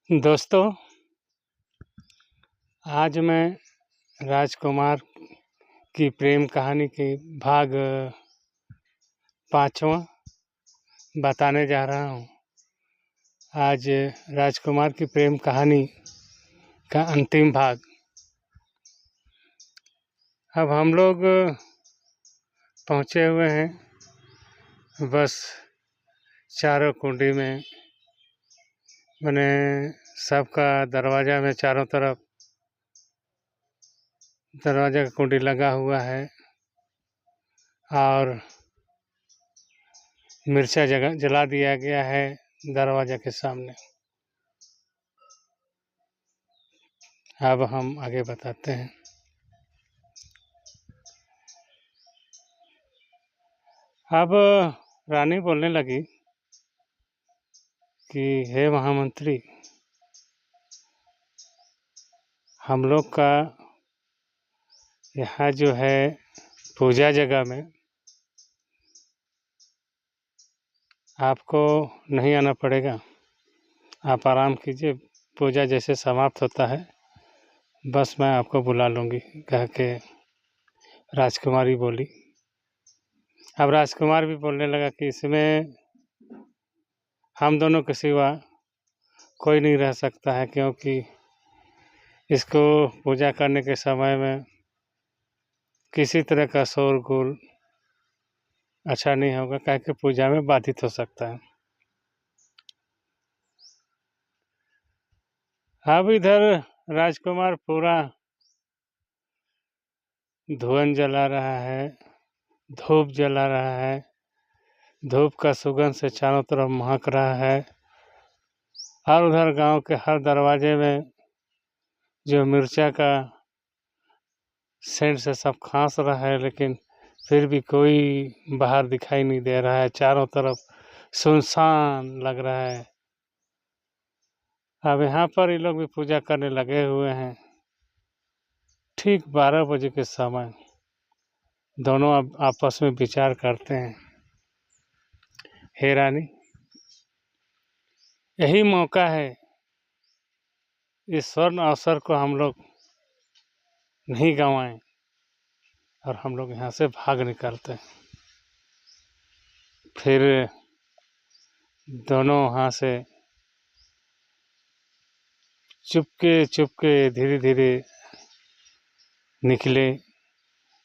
दोस्तों, आज मैं राजकुमार की प्रेम कहानी के भाग 5वां बताने जा रहा हूँ। आज राजकुमार की प्रेम कहानी का अंतिम भाग। अब हम लोग पहुँचे हुए हैं बस चारों कुंडी में, मैंने सबका दरवाज़ा में चारों तरफ दरवाज़ा का कुंडी लगा हुआ है और मिर्चा जला दिया गया है दरवाज़ा के सामने। अब हम आगे बताते हैं। अब रानी बोलने लगी कि हे महामंत्री, हम लोग का यहाँ जो है पूजा जगह में आपको नहीं आना पड़ेगा, आप आराम कीजिए, पूजा जैसे समाप्त होता है बस मैं आपको बुला लूँगी, कह के राजकुमारी बोली। अब राजकुमार भी बोलने लगा कि इसमें हम दोनों के सिवा कोई नहीं रह सकता है, क्योंकि इसको पूजा करने के समय में किसी तरह का शोरगुल अच्छा नहीं होगा, कह के पूजा में बाधित हो सकता है। अब इधर राजकुमार पूरा धुआं जला रहा है, धूप जला रहा है, धूप का सुगंध से चारों तरफ महक रहा है और उधर गांव के हर दरवाजे में जो मिर्चा का सेंट से सब खांस रहा है, लेकिन फिर भी कोई बाहर दिखाई नहीं दे रहा है, चारों तरफ सुनसान लग रहा है। अब यहाँ पर ये लोग भी पूजा करने लगे हुए हैं। ठीक 12 बजे के समय दोनों अब आपस में विचार करते हैं, हे रानी, यही मौका है, इस स्वर्ण अवसर को हम लोग नहीं गंवाएं और हम लोग यहाँ से भाग निकलते हैं। फिर दोनों वहाँ से चुपके धीरे धीरे निकले।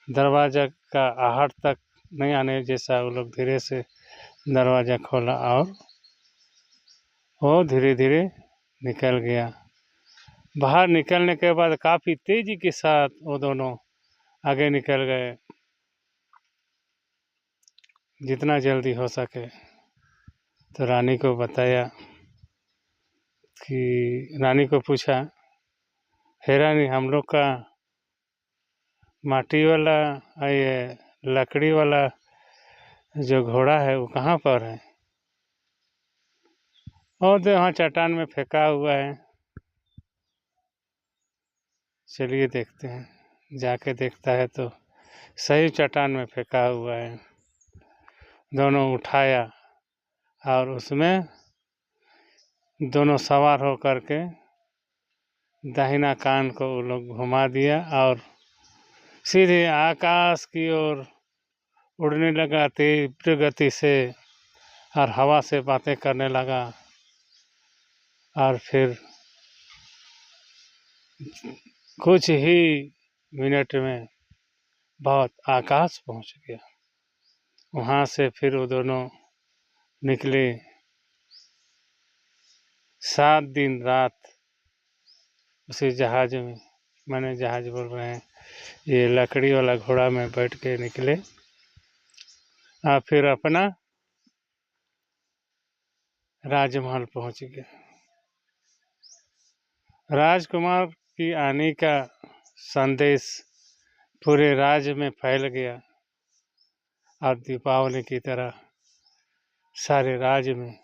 दरवाज़ा का आहट तक नहीं आने जैसा वो लोग धीरे से दरवाज़ा खोला और वो धीरे धीरे निकल गया। बाहर निकलने के बाद काफ़ी तेज़ी के साथ वो दोनों आगे निकल गए, जितना जल्दी हो सके। तो रानी को बताया कि रानी को पूछा, हे रानी, हम लोग का माटी वाला ये लकड़ी वाला जो घोड़ा है वो कहाँ पर है? और तो वहाँ चट्टान में फेंका हुआ है, चलिए देखते हैं। जाके देखता है तो सही चट्टान में फेंका हुआ है। दोनों उठाया और उसमें दोनों सवार हो करके दाहिना कान को वो लोग घुमा दिया और सीधे आकाश की ओर उड़ने लगा तीव्र गति से और हवा से बातें करने लगा और फिर कुछ ही मिनट में बहुत आकाश पहुंच गया। वहाँ से फिर वो दोनों निकले। 7 दिन रात उसी जहाज में, मैंने जहाज बोल रहे हैं, ये लकड़ी वाला घोड़ा में बैठ के निकले और फिर अपना राजमहल पहुंच गए। राजकुमार की आने का संदेश पूरे राज्य में फैल गया और दीपावली की तरह सारे राज्य में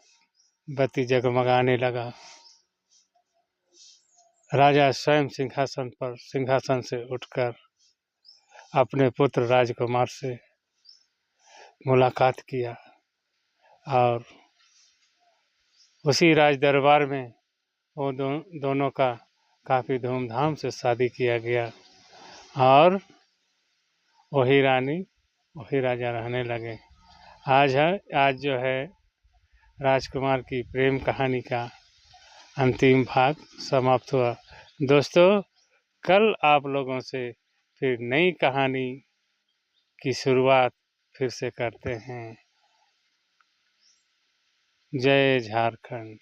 बत्ती जगमगाने लगा। राजा स्वयं सिंहासन से उठकर अपने पुत्र राजकुमार से मुलाकात किया और उसी राज दरबार में वो दोनों का काफ़ी धूमधाम से शादी किया गया और वही रानी वही राजा रहने लगे। आज जो है राजकुमार की प्रेम कहानी का अंतिम भाग समाप्त हुआ। दोस्तों, कल आप लोगों से फिर नई कहानी की शुरुआत फिर से करते हैं। जय झारखंड।